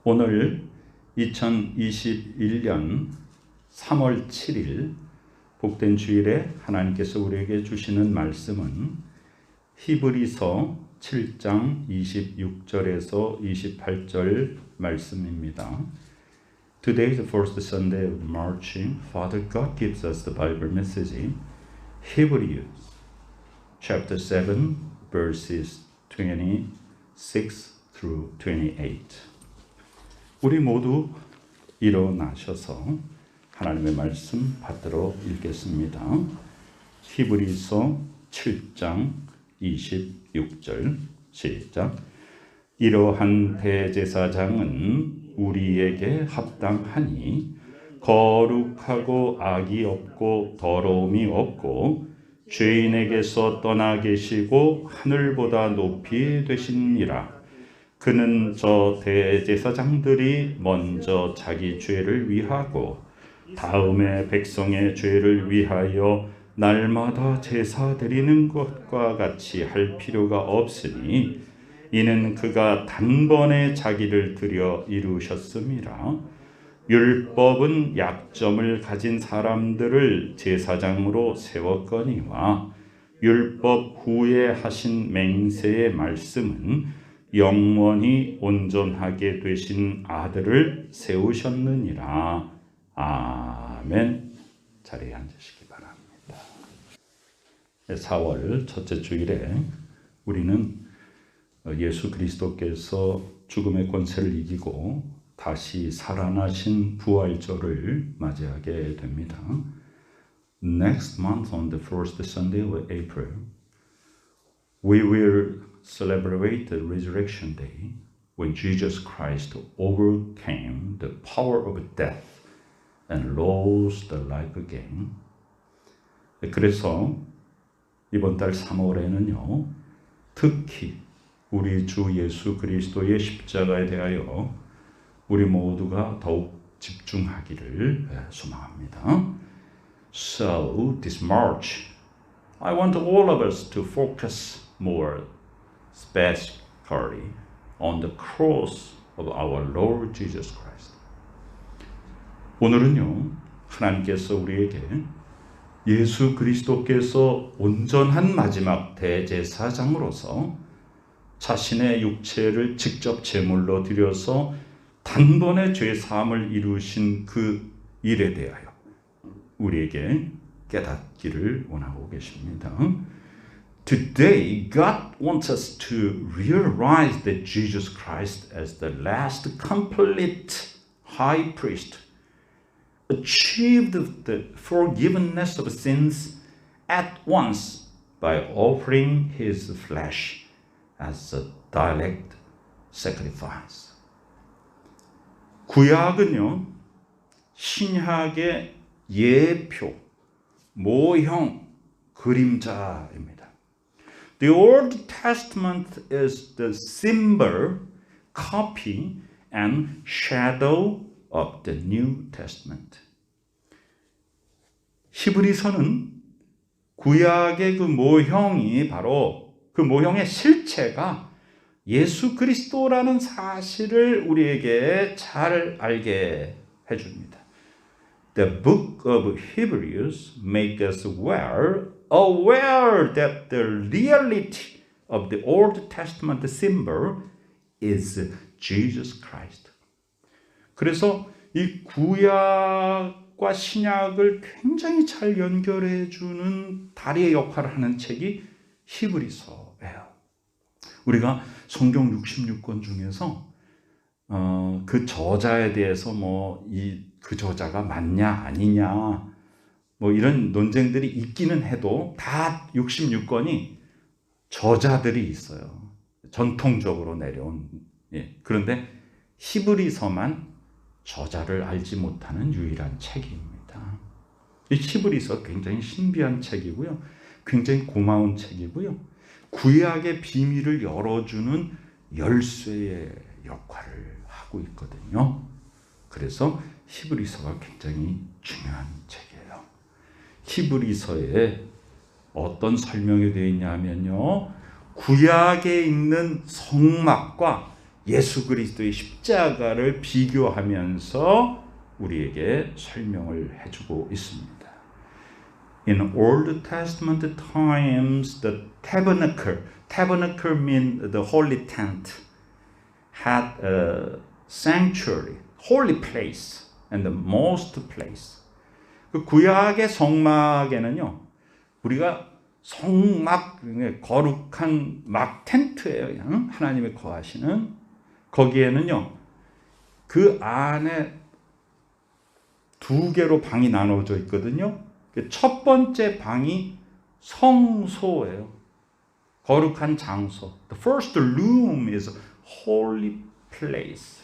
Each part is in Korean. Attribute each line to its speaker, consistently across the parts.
Speaker 1: 오늘 2021년 3월 7일 복된 주일에 하나님께서 우리에게 주시는 말씀은 히브리서 7장 26절에서 28절 말씀입니다. Today is the first Sunday of March. Father God gives us the Bible message. Hebrews chapter 7 verses 26 through 28. 우리 모두 일어나셔서 하나님의 말씀 받들어 읽겠습니다. 히브리서 7장 26절 시작. 이러한 대제사장은 우리에게 합당하니 거룩하고 악이 없고 더러움이 없고 죄인에게서 떠나 계시고 하늘보다 높이 되시니라. 그는 저 대제사장들이 먼저 자기 죄를 위하고 다음에 백성의 죄를 위하여 날마다 제사 드리는 것과 같이 할 필요가 없으니 이는 그가 단번에 자기를 드려 이루셨음이라. 율법은 약점을 가진 사람들을 제사장으로 세웠거니와 율법 후에 하신 맹세의 말씀은 영원히 온전하게 되신 아들을 세우셨느니라. 아멘. 자리에 앉으시기 바랍니다. 4월 첫째 주일에 우리는 예수 그리스도께서 죽음의 권세를 이기고 다시 살아나신 부활절을 맞이하게 됩니다. Next month on the first Sunday of April, we will celebrate the Resurrection Day when Jesus Christ overcame the power of death and rose the life again. 그래서 이번 달 3월에는요, 특히 우리 주 예수 그리스도의 십자가에 대하여 우리 모두가 더욱 집중하기를 소망합니다. So this March, I want all of us to focus more specifically on the cross of our Lord Jesus Christ. 오늘은요, 하나님께서 우리에게 예수 그리스도께서 온전한 마지막 대제사장으로서 자신의 육체를 직접 제물로 드려서 단번에 죄 사함을 이루신 그 일에 대하여 우리에게 깨닫기를 원하고 계십니다. Today, God wants us to realize that Jesus Christ as the last complete high priest achieved the forgiveness of sins at once by offering his flesh as a direct sacrifice. 구약은요, 신약의 예표, 모형, 그림자입니다. The Old Testament is the symbol, copy, and shadow of the New Testament. 히브리서는 구약의 그 모형이 바로 그 모형의 실체가 예수 그리스도라는 사실을 우리에게 잘 알게 해줍니다. The book of Hebrews makes us aware that the reality of the Old Testament symbol is Jesus Christ. 그래서 이 구약과 신약을 굉장히 잘 연결해 주는 다리의 역할을 하는 책이 히브리서예요. 우리가 성경 66권 중에서 그 저자에 대해서 그 저자가 맞냐 아니냐 이런 논쟁들이 있기는 해도 다 66권이 저자들이 있어요. 전통적으로 내려온. 그런데 히브리서만 저자를 알지 못하는 유일한 책입니다. 이 히브리서 굉장히 신비한 책이고요. 굉장히 고마운 책이고요. 구약의 비밀을 열어주는 열쇠의 역할을 하고 있거든요. 그래서 히브리서가 굉장히 중요한 책이에요. 히브리서에 어떤 설명이 되어 있냐면요, 구약에 있는 성막과 예수 그리스도의 십자가를 비교하면서 우리에게 설명을 해주고 있습니다. In Old Testament times, the tabernacle means the holy tent, had a sanctuary, holy place, and the most place. 그 구약의 성막에는요, 우리가 성막, 거룩한 막 텐트예요. 그냥 하나님이 거하시는 거기에는요, 그 안에 두 개로 방이 나눠져 있거든요. 첫 번째 방이 성소예요. 거룩한 장소. The first room is holy place.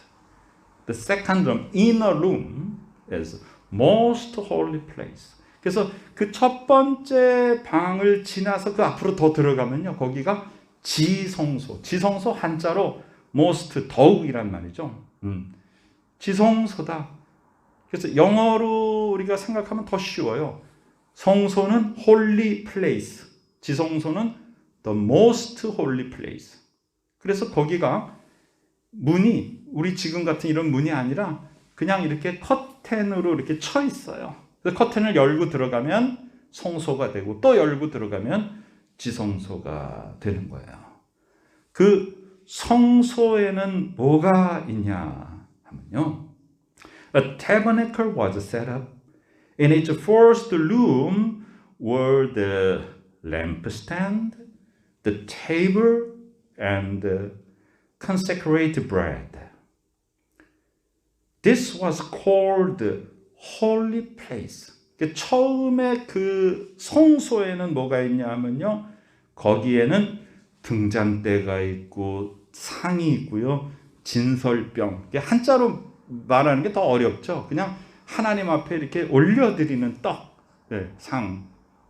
Speaker 1: The second room, inner room, is most holy place. 그래서 그 첫 번째 방을 지나서 그 앞으로 더 들어가면요, 거기가 지성소. 지성소 한자로 most, 더욱이란 말이죠. 지성소다. 그래서 영어로 우리가 생각하면 더 쉬워요. 성소는 holy place, 지성소는 the most holy place. 그래서 거기가 문이 우리 지금 같은 이런 문이 아니라 그냥 이렇게 커튼으로 이렇게 쳐 있어요. 그래서 커튼을 열고 들어가면 성소가 되고 또 열고 들어가면 지성소가 되는 거예요. 그 성소에는 뭐가 있냐 하면요, a tabernacle was set up. In its first room were the lampstand, the table, and the consecrated bread. This was called the holy place. 처음에 그 성소에는 뭐가 있냐면요, 거기에는 등잔대가 있고 상이 있고요, 진설병. 한자로 말하는 게 더 어렵죠. 그냥 하나님 앞에 이렇게 올려드리는 떡, 상,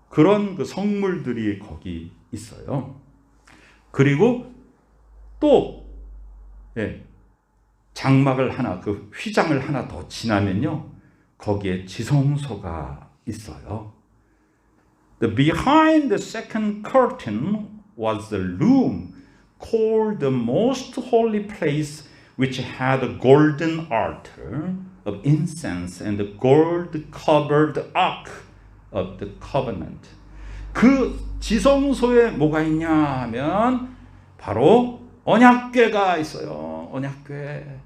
Speaker 1: 그런 그 성물들이 거기 있어요. 그리고 또 장막을 하나, 그 휘장을 하나 더 지나면요, 거기에 지성소가 있어요. The behind the second curtain was the room called the most holy place, which had a golden altar of incense and the gold-covered ark of the covenant. 그 지성소에 뭐가 있냐 하면 바로 언약궤가 있어요. 언약궤.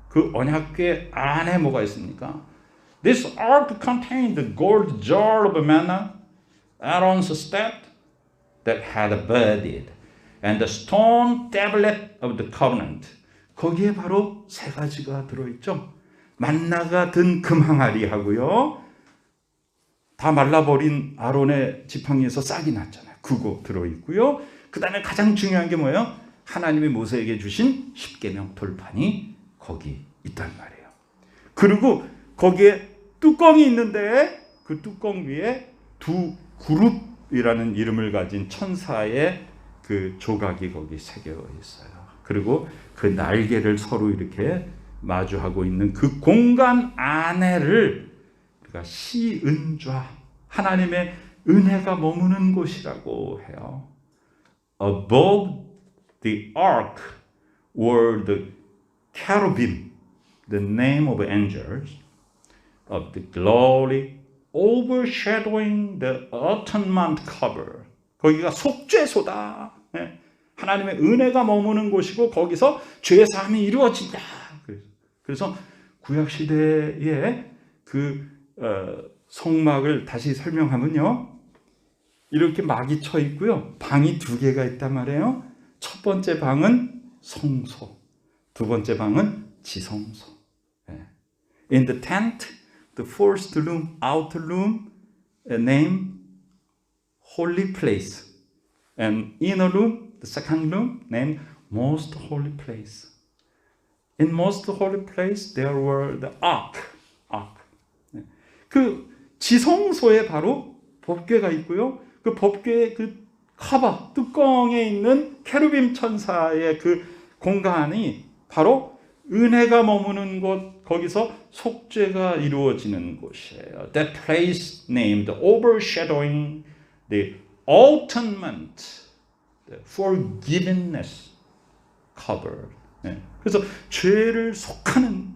Speaker 1: 그 언약궤 안에 뭐가 있습니까? This ark contained the gold jar of manna, Aaron's staff that had budded, and the stone tablet of the covenant. 거기에 바로 세 가지가 들어있죠. 만나가 든 금항아리하고요, 다 말라버린 아론의 지팡이에서 싹이 났잖아요. 그거 들어있고요. 그 다음에 가장 중요한 게 뭐예요? 하나님이 모세에게 주신 십계명 돌판이 거기 있단 말이에요. 그리고 거기에 뚜껑이 있는데 그 뚜껑 위에 두 그룹이라는 이름을 가진 천사의 그 조각이 거기 새겨 있어요. 그리고 그 날개를 서로 이렇게 마주하고 있는 그 공간 안에를 우리가 시은좌, 하나님의 은혜가 머무는 곳이라고 해요. Above the ark were the cherubim, the name of angels of the glory, overshadowing the atonement cover. 거기가 속죄소다. 하나님의 은혜가 머무는 곳이고 거기서 죄사함이 이루어진다. 그래서 구약 시대의 그 성막을 다시 설명하면요, 이렇게 막이 쳐 있고요, 방이 두 개가 있단 말이에요. 첫 번째 방은 성소, 두 번째 방은 지성소. In the tent, the first room, outer room, named holy place, and inner room, the second room, named most holy place. In most holy place, there were the ark. 그 지성소에 바로 법궤가 있고요. 그 법궤의 그 카바, 뚜껑에 있는 케루빔 천사의 그 공간이 바로 은혜가 머무는 곳, 거기서 속죄가 이루어지는 곳이에요. That place named overshadowing the atonement, the forgiveness covered. 그래서 죄를 속하는.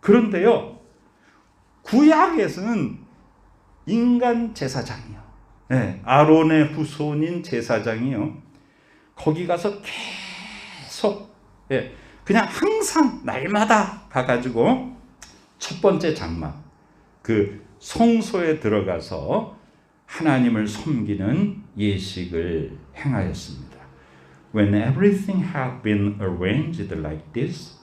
Speaker 1: 그런데요, 구약에서는 인간 제사장이요, 아론의 후손인 제사장이요, 거기 가서 계속 그냥 항상 날마다 가가지고 첫 번째 장막, 그 성소에 들어가서 하나님을 섬기는 예식을 행하였습니다. When everything had been arranged like this,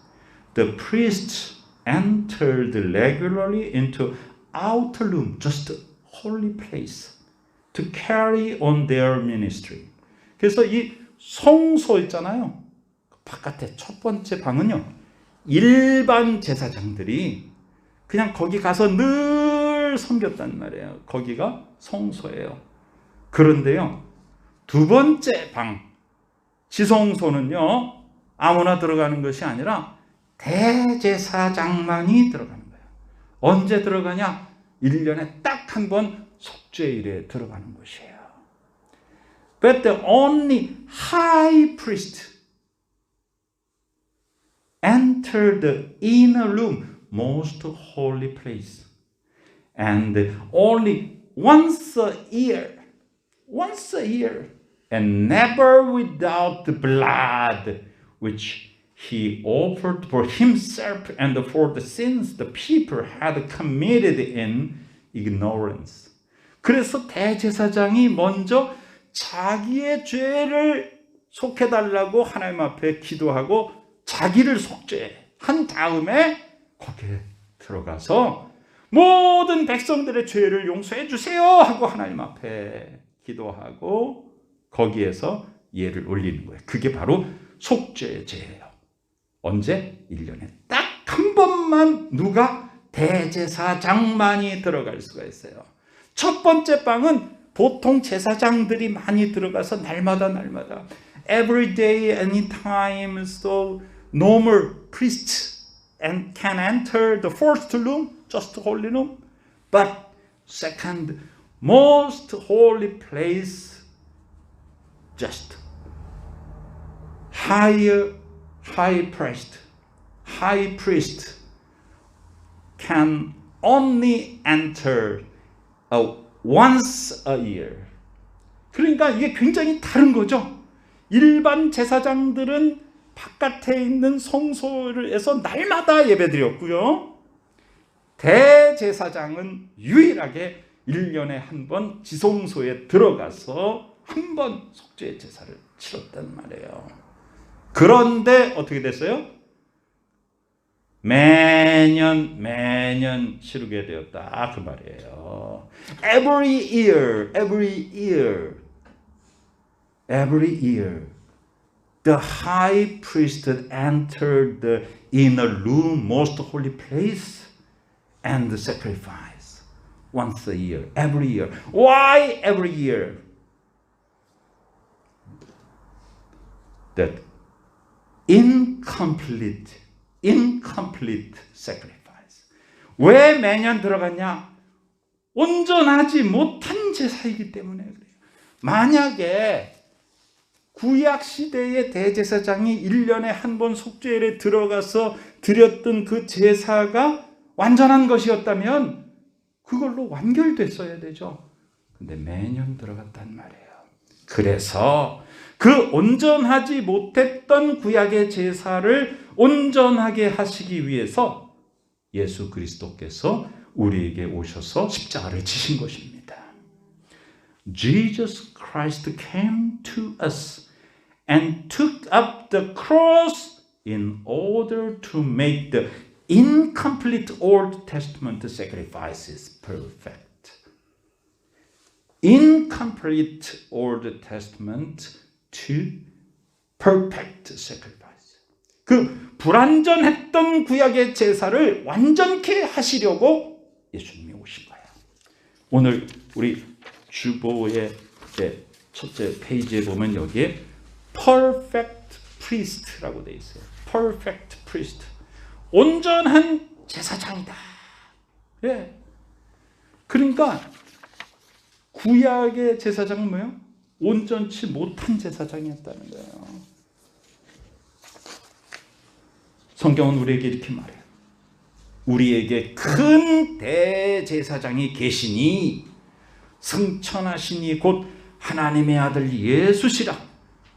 Speaker 1: the priests entered regularly into outer room, just holy place, to carry on their ministry. 그래서 이 성소 있잖아요, 바깥에 첫 번째 방은요, 일반 제사장들이 그냥 거기 가서 늘 섬겼단 말이에요. 거기가 성소예요. 그런데요, 두 번째 방, 지성소는요, 아무나 들어가는 것이 아니라 대제사장만이 들어가는 거예요. 언제 들어가냐? 1년에 딱 한 번 속죄일에 들어가는 것이에요. But the only high priest entered the inner room, most holy place, and only once a year, and never without the blood which he offered for himself and for the sins the people had committed in ignorance. 그래서 대제사장이 먼저 자기의 죄를 속해달라고 하나님 앞에 기도하고 자기를 속죄한 다음에 거기에 들어가서 모든 백성들의 죄를 용서해 주세요 하고 하나님 앞에 기도하고 거기에서 예를 올리는 거예요. 그게 바로 속죄제예요. 언제? 1년에 딱 한 번만 누가? 대제사장만이 들어갈 수가 있어요. 첫 번째 방은 보통 제사장들이 많이 들어가서 날마다 every day, any time, so normal priests and can enter the first room, just holy room, but second most holy place, just high priest can only enter once a year. 그러니까 이게 굉장히 다른 거죠. 일반 제사장들은 바깥에 있는 성소에서 날마다 예배드렸고요, 대제사장은 유일하게 1년에 한 번 지성소에 들어가서 한 번 속죄 제사를 치렀단 말이에요. 그런데 어떻게 됐어요? 매년 치르게 되었다 그 말이에요. Every year, the high priest entered the inner room, most holy place, and sacrifice once a year, every year. Why every year? That incomplete sacrifice. 왜 매년 들어갔냐? 온전하지 못한 제사이기 때문에 그래요. 만약에 구약 시대의 대제사장이 1년에 한 번 속죄일에 들어가서 드렸던 그 제사가 완전한 것이었다면 그걸로 완결됐어야 되죠. 근데 매년 들어갔단 말이에요. 그래서 그 온전하지 못했던 구약의 제사를 온전하게 하시기 위해서 예수 그리스도께서 우리에게 오셔서 십자가를 지신 것입니다. Jesus Christ came to us and took up the cross in order to make the incomplete Old Testament sacrifices perfect. Incomplete Old Testament to perfect sacrifice. 그 불완전했던 구약의 제사를 완전케 하시려고 예수님이 오신 거예요. 오늘 우리 주보의 첫째 페이지에 보면 여기에 perfect priest라고 되어 있어요. perfect priest. 온전한 제사장이다. 예. 그러니까 구약의 제사장은 뭐예요? 온전치 못한 제사장이었다는 거예요. 성경은 우리에게 이렇게 말해요. 우리에게 큰 대제사장이 계시니 승천하시니 곧 하나님의 아들 예수시라.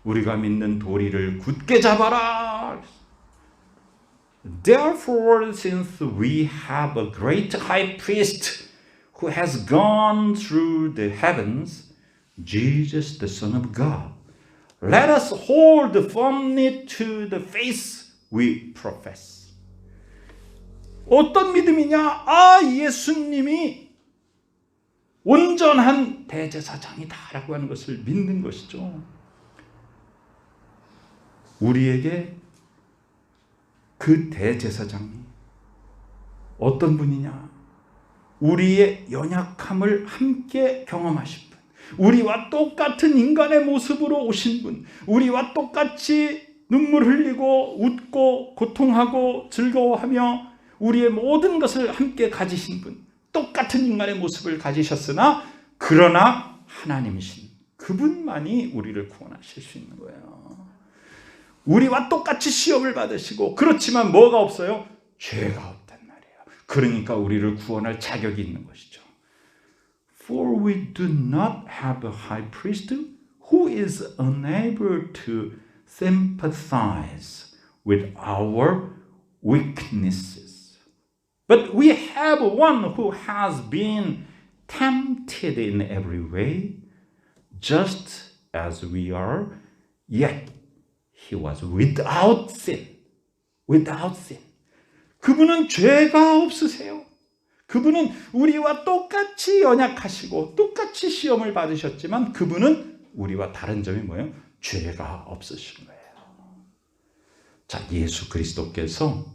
Speaker 1: 우리가 믿는 도리를 굳게 잡아라. Therefore, since we have a great high priest who has gone through the heavens, Jesus, the Son of God, let us hold firmly to the faith we profess. 어떤 믿음이냐? 예수님이 온전한 대제사장이다라고 하는 것을 믿는 것이죠. 우리에게 그 대제사장이 어떤 분이냐? 우리의 연약함을 함께 경험하신 분, 우리와 똑같은 인간의 모습으로 오신 분, 우리와 똑같이 눈물 흘리고 웃고 고통하고 즐거워하며 우리의 모든 것을 함께 가지신 분, 똑같은 인간의 모습을 가지셨으나 그러나 하나님이신 그분만이 우리를 구원하실 수 있는 거예요. 우리와 똑같이 시험을 받으시고 그렇지만 뭐가 없어요? 죄가 없단 말이에요. 그러니까 우리를 구원할 자격이 있는 것이죠. For we do not have a high priest who is unable to sympathize with our weaknesses. But we have one who has been tempted in every way, just as we are, yet He was without sin. Without sin. 그분은 죄가 없으세요. 그분은 우리와 똑같이 연약하시고 똑같이 시험을 받으셨지만 그분은 우리와 다른 점이 뭐예요? 죄가 없으신 거예요. 자, 예수 그리스도께서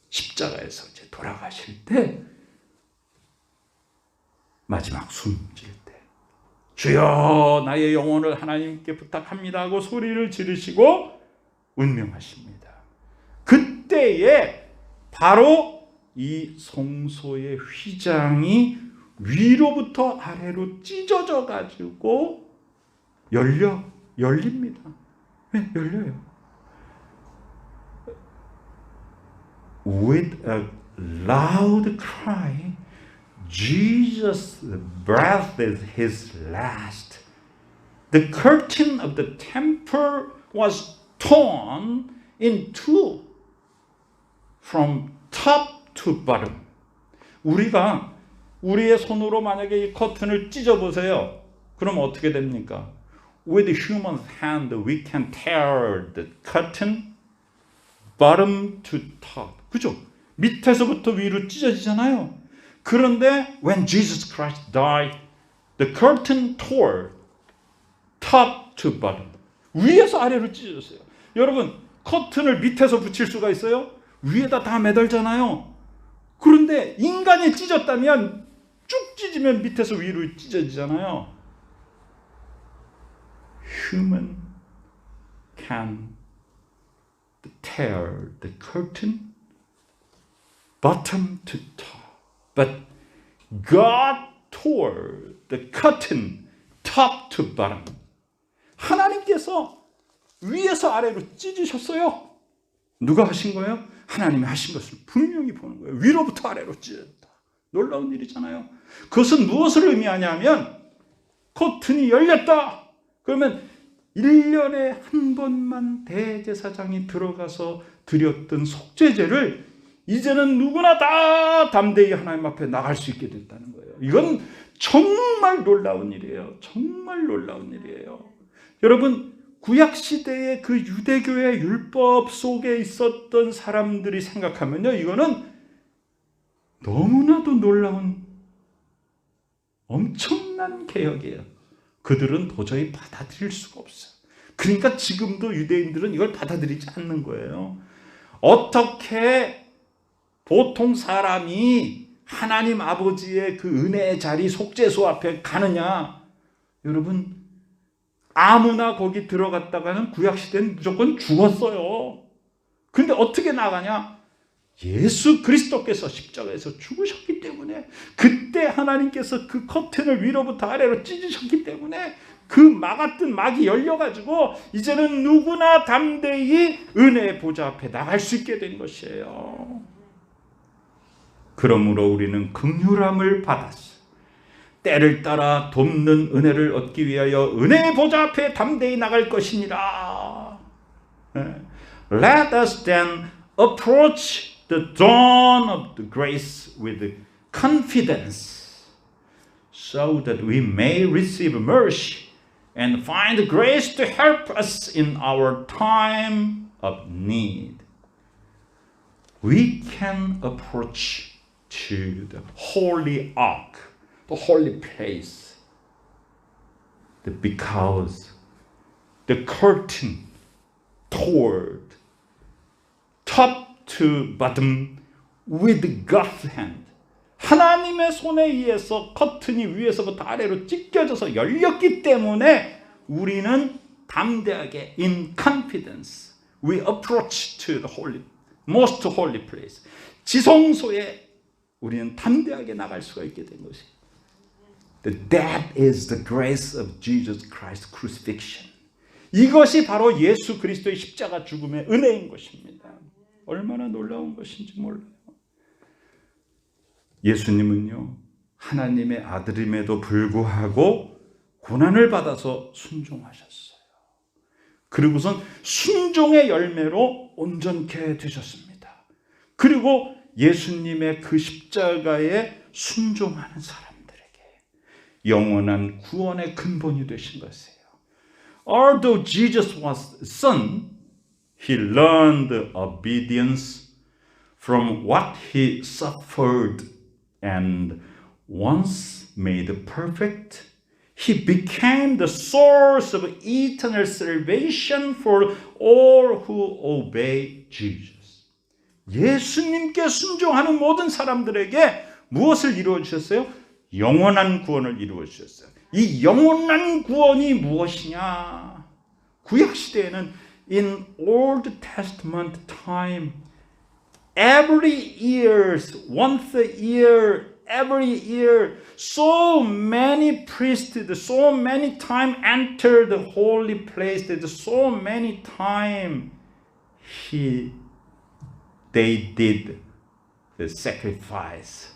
Speaker 1: 십자가에서 이제 돌아가실 때 마지막 숨질 때 주여 나의 영혼을 하나님께 부탁합니다 하고 소리를 지르시고 운명하십니다. 그때에 바로 이 성소의 휘장이 위로부터 아래로 찢어져 가지고 열립니다. 네, 열려요. With a loud cry, Jesus breathed his last. The curtain of the temple was torn in two from top to bottom. 우리가 우리의 손으로 만약에 이 커튼을 찢어 보세요. 그럼 어떻게 됩니까? With human hand we can tear the curtain bottom to top. 그죠? 밑에서부터 위로 찢어지잖아요. 그런데 when Jesus Christ died, the curtain tore top to bottom. 위에서 아래로 찢어졌어요. 여러분, 커튼을 밑에서 붙일 수가 있어요? 위에다 다 매달잖아요. 그런데 인간이 찢었다면 쭉 찢으면 밑에서 위로 찢어지잖아요. Human can tear the curtain bottom to top, but God tore the curtain top to bottom. 하나님께서 위에서 아래로 찢으셨어요. 누가 하신 거예요? 하나님이 하신 것을 분명히 보는 거예요. 위로부터 아래로 찢었다. 놀라운 일이잖아요. 그것은 무엇을 의미하냐면 커튼이 열렸다. 그러면 1년에 한 번만 대제사장이 들어가서 드렸던 속죄제를 이제는 누구나 다 담대히 하나님 앞에 나갈 수 있게 됐다는 거예요. 이건 정말 놀라운 일이에요. 정말 놀라운 일이에요. 여러분, 구약시대의 그 유대교의 율법 속에 있었던 사람들이 생각하면요, 이거는 너무나도 놀라운 엄청난 개혁이에요. 그들은 도저히 받아들일 수가 없어요. 그러니까 지금도 유대인들은 이걸 받아들이지 않는 거예요. 어떻게 보통 사람이 하나님 아버지의 그 은혜의 자리 속죄소 앞에 가느냐? 여러분, 아무나 거기 들어갔다가는 구약시대는 무조건 죽었어요. 근데 어떻게 나가냐? 예수 그리스도께서 십자가에서 죽으셨기 때문에, 그때 하나님께서 그 커튼을 위로부터 아래로 찢으셨기 때문에 그 막았던 막이 열려가지고 이제는 누구나 담대히 은혜의 보좌 앞에 나갈 수 있게 된 것이에요. 그러므로 우리는 긍휼함을 받았어요. 때를 따라 돕는 은혜를 얻기 위하여 은혜의 보좌 앞에 담대히 나갈 것이니라. Let us then approach the throne of the grace with confidence, so that we may receive mercy and find grace to help us in our time of need. We can approach to the holy ark, the holy place, because the curtain toward top to bottom with God's hand. 하나님의 손에 의해서 커튼이 위에서부터 아래로 찢겨져서 열렸기 때문에 우리는 담대하게 in confidence we approach to the holy, most holy place. 지성소에 우리는 담대하게 나갈 수가 있게 된 것이. That is the grace of Jesus Christ's crucifixion. 이것이 바로 예수 그리스도의 십자가 죽음의 은혜인 것입니다. 얼마나 놀라운 것인지 몰라요. 예수님은요, 하나님의 아들임에도 불구하고 고난을 받아서 순종하셨어요. 그리고선 순종의 열매로 온전케 되셨습니다. 그리고 예수님의 그 십자가에 순종하는 사람들에게 영원한 구원의 근본이 되신 것이에요. Although Jesus was son, he learned obedience from what he suffered, and once made perfect, he became the source of eternal salvation for all who obey Jesus. 예수님께 순종하는 모든 사람들에게 무엇을 이루어 주셨어요? 영원한 구원을 이루어 주셨어요. 이 영원한 구원이 무엇이냐? 구약 시대에는 in Old Testament time, every year, once a year, every year, so many priests, so many time enter the holy place, that so many time they did the sacrifice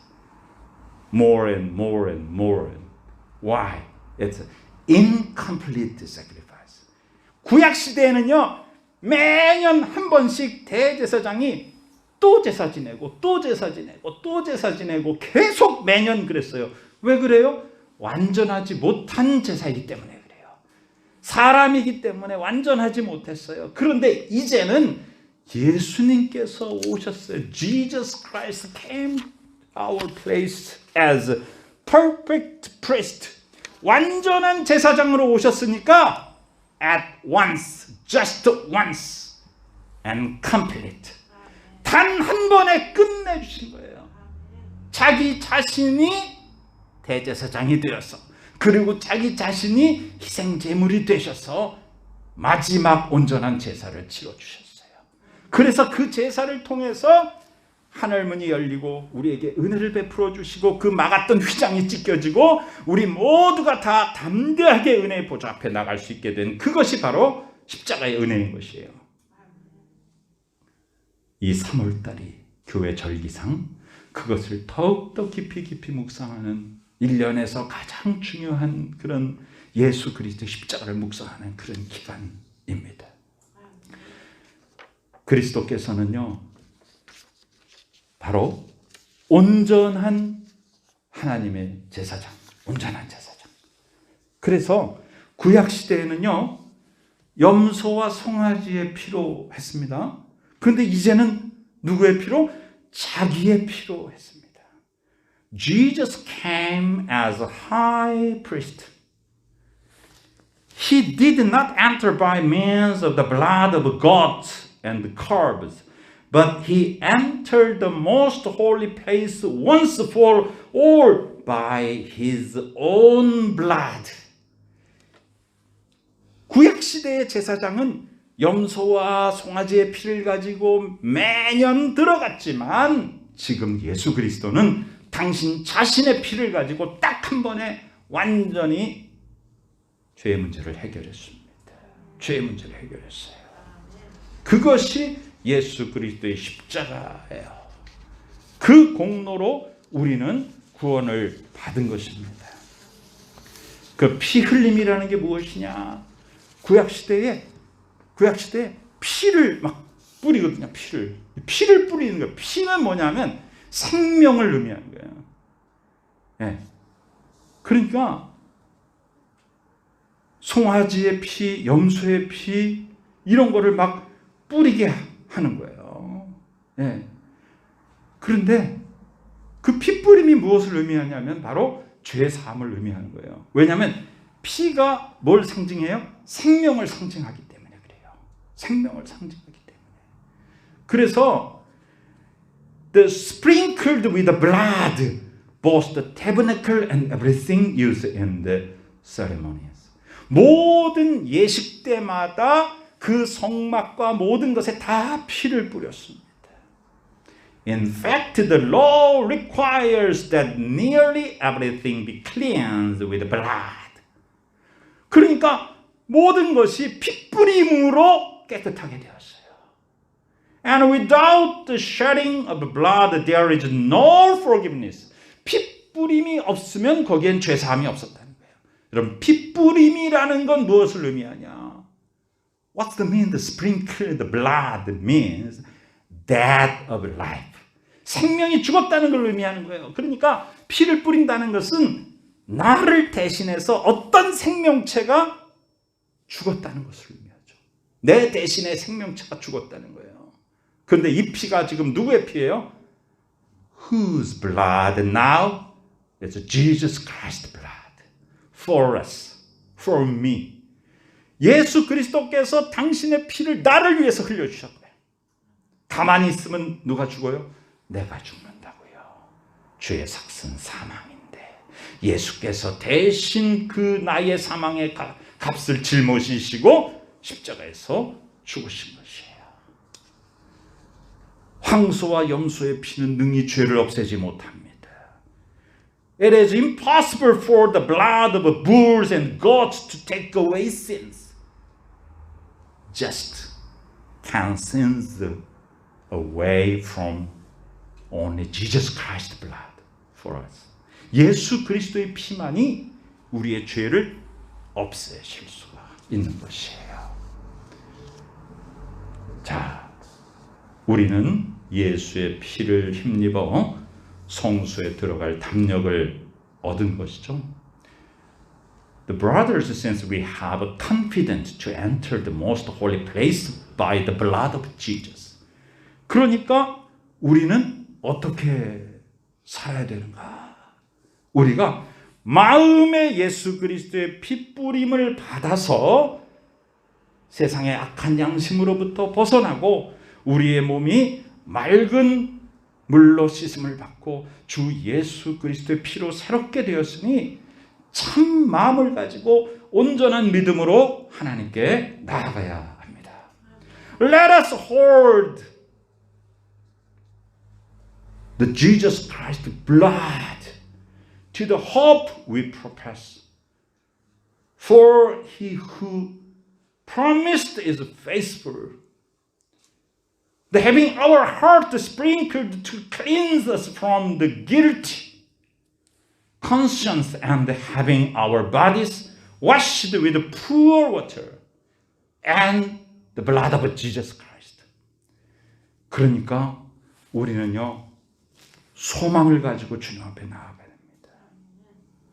Speaker 1: more and more and more. Why? It's an incomplete sacrifice. 구약 시대에는요, 매년 한 번씩 대제사장이 또 제사 지내고 또 제사 지내고 또 제사 지내고 계속 매년 그랬어요. 왜 그래요? 완전하지 못한 제사이기 때문에 그래요. 사람이기 때문에 완전하지 못했어요. 그런데 이제는 예수님께서 오셨어요. Jesus Christ came our place as perfect priest. 완전한 제사장으로 오셨으니까 at once, just once and complete. 단 한 번에 끝내주신 거예요. 자기 자신이 대제사장이 되어서, 그리고 자기 자신이 희생제물이 되셔서 마지막 온전한 제사를 치러주셨어요. 그래서 그 제사를 통해서 하늘문이 열리고 우리에게 은혜를 베풀어 주시고 그 막았던 휘장이 찢겨지고 우리 모두가 다 담대하게 은혜의 보좌 앞에 나갈 수 있게 된 그것이 바로 십자가의 은혜인 것이에요. 이 3월달이 교회 절기상 그것을 더욱더 깊이 묵상하는 1년에서 가장 중요한 그런 예수 그리스도의 십자가를 묵상하는 그런 기간입니다. 그리스도께서는요, 바로 온전한 하나님의 제사장, 온전한 제사장. 그래서 구약 시대에는요, 염소와 송아지의 피로 했습니다. 그런데 이제는 누구의 피로? 자기의 피로 했습니다. Jesus came as a high priest. He did not enter by means of the blood of goats and calves, but he entered the most holy place once for all by his own blood. 구약 시대의 제사장은 염소와 송아지의 피를 가지고 매년 들어갔지만 지금 예수 그리스도는 당신 자신의 피를 가지고 딱 한 번에 완전히 죄의 문제를 해결했습니다. 죄의 문제를 해결했어요. 그것이 예수 그리스도의 십자가예요. 그 공로로 우리는 구원을 받은 것입니다. 그 피 흘림이라는 게 무엇이냐? 구약시대에 피를 막 뿌리거든요. 피를 뿌리는 거예요. 피는 뭐냐면 생명을 의미하는 거예요. 네. 그러니까 송아지의 피, 염소의 피 이런 거를 막 뿌리게 하는 거예요. 네. 그런데 그 피 뿌림이 무엇을 의미하냐면 바로 죄 사함을 의미하는 거예요. 왜냐하면 피가 뭘 상징해요? 생명을 상징하기 때문에 그래요. 생명을 상징하기 때문에. 그래서 the sprinkled with the blood, both the tabernacle and everything used in the ceremonies. 모든 예식 때마다 그 성막과 모든 것에 다 피를 뿌렸습니다. In fact, the law requires that nearly everything be cleansed with blood. 그러니까 모든 것이 핏뿌림으로 깨끗하게 되었어요. And without the shedding of blood, there is no forgiveness. 핏뿌림이 없으면 거기엔 죄사함이 없었다는 거예요. 여러분, 핏뿌림이라는 건 무엇을 의미하냐? What's the mean? The sprinkle the blood means death of life. 생명이 죽었다는 걸 의미하는 거예요. 그러니까 피를 뿌린다는 것은 나를 대신해서 어떤 생명체가 죽었다는 것을 의미하죠. 내 대신에 생명체가 죽었다는 거예요. 그런데 이 피가 지금 누구의 피예요? Whose blood now? It's Jesus Christ's blood. For us. For me. 예수 그리스도께서 당신의 피를 나를 위해서 흘려주셨고요. 가만히 있으면 누가 죽어요? 내가 죽는다고요. 죄의 삭은 사망인데 예수께서 대신 그 나의 사망의 값을 짊어지시고 십자가에서 죽으신 것이에요. 황소와 염소의 피는 능히 죄를 없애지 못합니다. It is impossible for the blood of bulls and goats to take away sins. Just can sins away from only Jesus Christ's blood for us. 예수 그리스도의 피만이 우리의 죄를 없애실 수가 있는 것이에요. 자, 우리는 예수의 피를 힘입어 성소에 들어갈 담력을 얻은 것이죠. The brothers, since we have a confidence to enter the most holy place by the blood of Jesus. 그러니까 우리는 어떻게 살아야 되는가? 우리가 마음에 예수 그리스도의 핏뿌림을 받아서 세상의 악한 양심으로부터 벗어나고 우리의 몸이 맑은 물로 씻음을 받고 주 예수 그리스도의 피로 새롭게 되었으니 참 마음을 가지고 온전한 믿음으로 하나님께 나아가야 합니다. Let us hold the Jesus Christ blood to the hope we profess. For he who promised is faithful. The having our heart sprinkled to cleanse us from the guilty conscience and having our bodies washed with pure water and the blood of Jesus Christ. 그러니까 우리는요 소망을 가지고 주님 앞에 나아가야 됩니다.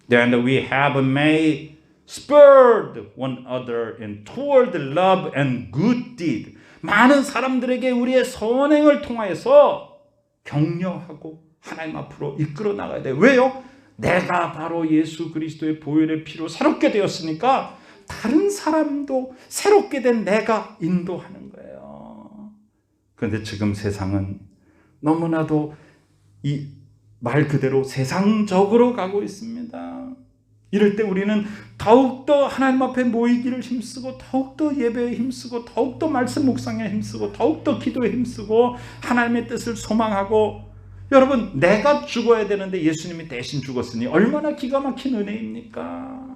Speaker 1: Then we have may spurred one other in toward love and good deed. 많은 사람들에게 우리의 선행을 통하여서 격려하고 하나님 앞으로 이끌어 나가야 돼요. 왜요? 내가 바로 예수 그리스도의 보혈의 피로 새롭게 되었으니까 다른 사람도 새롭게 된 내가 인도하는 거예요. 그런데 지금 세상은 너무나도 이 말 그대로 세상적으로 가고 있습니다. 이럴 때 우리는 더욱더 하나님 앞에 모이기를 힘쓰고 더욱더 예배에 힘쓰고 더욱더 말씀 묵상에 힘쓰고 더욱더 기도에 힘쓰고 하나님의 뜻을 소망하고 여러분 내가 죽어야 되는데 예수님이 대신 죽었으니 얼마나 기가 막힌 은혜입니까?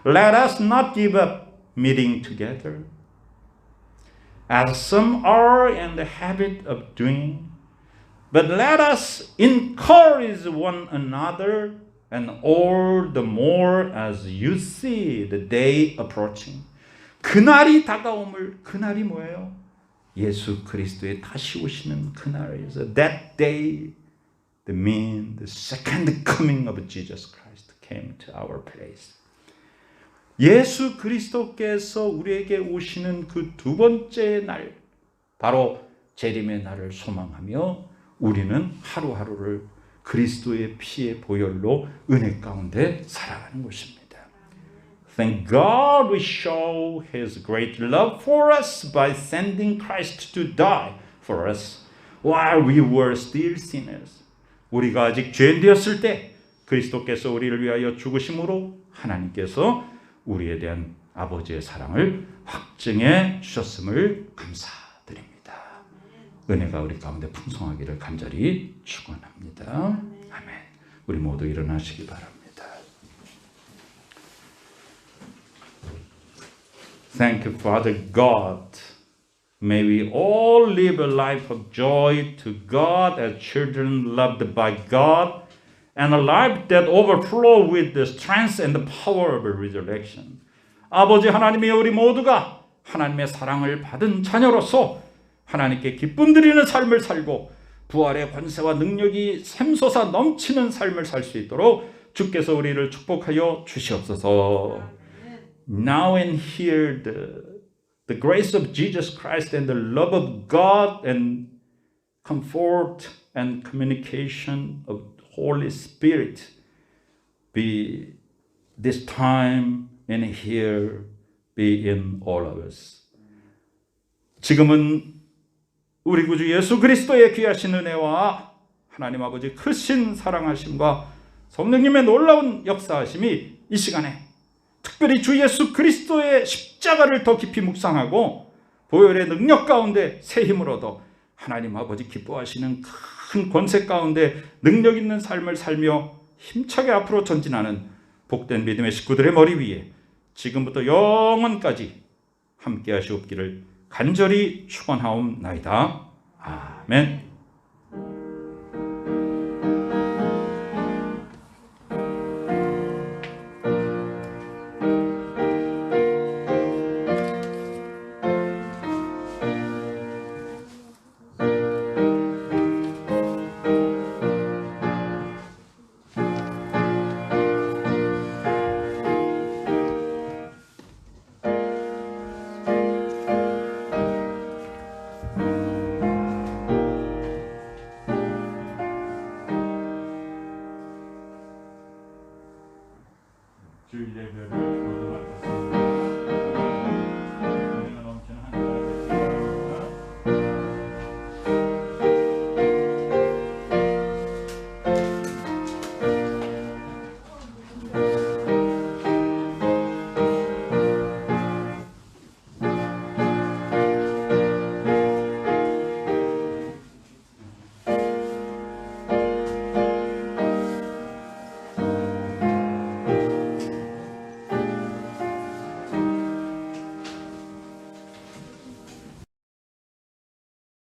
Speaker 1: Let us not give up meeting together, as some are in the habit of doing, but let us encourage one another, and all the more as you see the day approaching. 그날이 다가옴을, 그날이 뭐예요? 예수 그리스도의 다시 오시는 그날이죠. That day, the second coming of Jesus Christ came to our place. 예수 그리스도께서 우리에게 오시는 그 두 번째 날, 바로 재림의 날을 소망하며 우리는 하루하루를 그리스도의 피의 보혈로 은혜 가운데 살아가는 것입니다. Thank God we show His great love for us by sending Christ to die for us while we were still sinners. 우리가 아직 죄인 되었을 때 그리스도께서 우리를 위하여 죽으심으로 하나님께서 우리에 대한 아버지의 사랑을 확증해 주셨음을 감사드립니다. 은혜가 우리 가운데 풍성하기를 간절히 축원합니다. 아멘. 우리 모두 일어나시기 바랍니다. Thank you, Father God. May we all live a life of joy to God as children loved by God, and a life that overflows with the strength and the power of resurrection. 아버지 하나님의 우리 모두가 하나님의 사랑을 받은 자녀로서 하나님께 기쁨 드리는 삶을 살고 부활의 권세와 능력이 샘솟아 넘치는 삶을 살 수 있도록 주께서 우리를 축복하여 주시옵소서. Now and here the grace of Jesus Christ and the love of God and comfort and communication of Holy Spirit be this time and here be in all of us. 지금은 우리 구주 예수 그리스도의 귀하신 은혜와 하나님 아버지 크신 사랑하심과 성령님의 놀라운 역사하심이 이 시간에 특별히 주 예수 그리스도의 십자가를 더 깊이 묵상하고 보혈의 능력 가운데 새 힘을 얻어 하나님 아버지 기뻐하시는 큰 권세 가운데 능력 있는 삶을 살며 힘차게 앞으로 전진하는 복된 믿음의 식구들의 머리 위에 지금부터 영원까지 함께 하시옵기를 간절히 축원하옵나이다. 아멘.